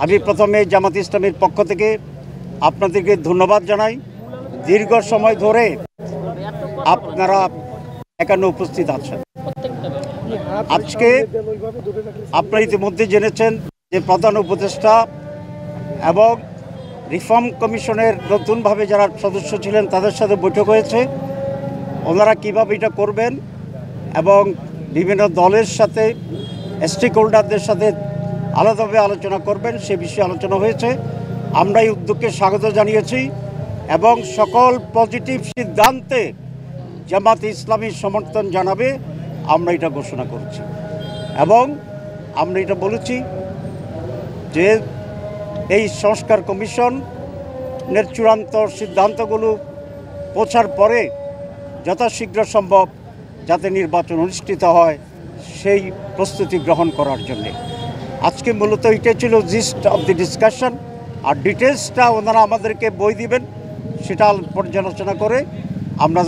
আমি প্রথমে জামাত ইসলামের পক্ষ থেকে আপনাদেরকে ধন্যবাদ জানাই। দীর্ঘ সময় ধরে আপনারা এখানে উপস্থিত আছেন। আজকে আপনারা ইতিমধ্যে জেনেছেন যে প্রধান উপদেষ্টা এবং রিফর্ম কমিশনের নতুনভাবে যারা সদস্য ছিলেন তাদের সাথে বৈঠক হয়েছে। ওনারা কীভাবে এটা করবেন এবং বিভিন্ন দলের সাথে স্টেক হোল্ডারদের সাথে আলাদাভাবে আলোচনা করবেন সে বিষয়ে আলোচনা হয়েছে। আমরা এই উদ্যোগকে স্বাগত জানিয়েছি এবং সকল পজিটিভ সিদ্ধান্তে জামাত ইসলামী সমর্থন জানাবে আমরা এটা ঘোষণা করছি এবং আমরা এটা বলেছি যে এই সংস্কার কমিশনের চূড়ান্ত সিদ্ধান্তগুলো পৌঁছার পরে যথাশীঘ্র সম্ভব যাতে নির্বাচন অনুষ্ঠিত হয় সেই প্রস্তুতি গ্রহণ করার জন্যে আজকে মূলত এটাই ছিল জিস্ট অফ দি ডিসকাশন। আর ডিটেলসটা ওনারা আমাদেরকে বই দিবেন, সেটা পর্যালোচনা করে আমরা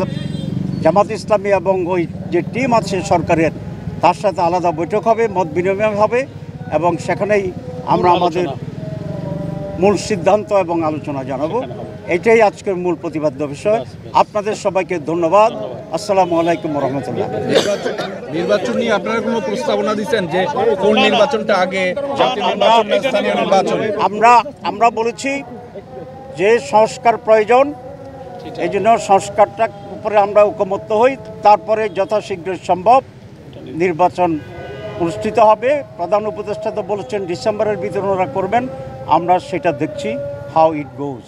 জামাত ইসলামী এবং ওই যে টিম আছে সরকারের তার সাথে আলাদা বৈঠক হবে, মত বিনিময় হবে এবং সেখানেই আমরা আমাদের মূল সিদ্ধান্ত এবং আলোচনা জানাবো। এটাই আজকের মূল প্রতিপাদ্য বিষয়। আপনাদের সবাইকে ধন্যবাদ। আসসালামু আলাইকুম রহমতুল্লাহ। নির্বাচন নিয়ে আপনারা কোনো প্রস্তাবনা দিচ্ছেন যে কোন নির্বাচনটা আগে, স্থানীয় নির্বাচন? আমরা বলেছি যে সংস্কার প্রয়োজন, এই জন্য সংস্কারটার উপরে আমরা ঐকমত্য হই, তারপরে যথাশীঘ্র সম্ভব নির্বাচন অনুষ্ঠিত হবে। প্রধান উপদেষ্টা তো বলেছেন ডিসেম্বরের ভিতরে ওরা করবেন, আমরা সেটা দেখছি হাউ ইট গোজ।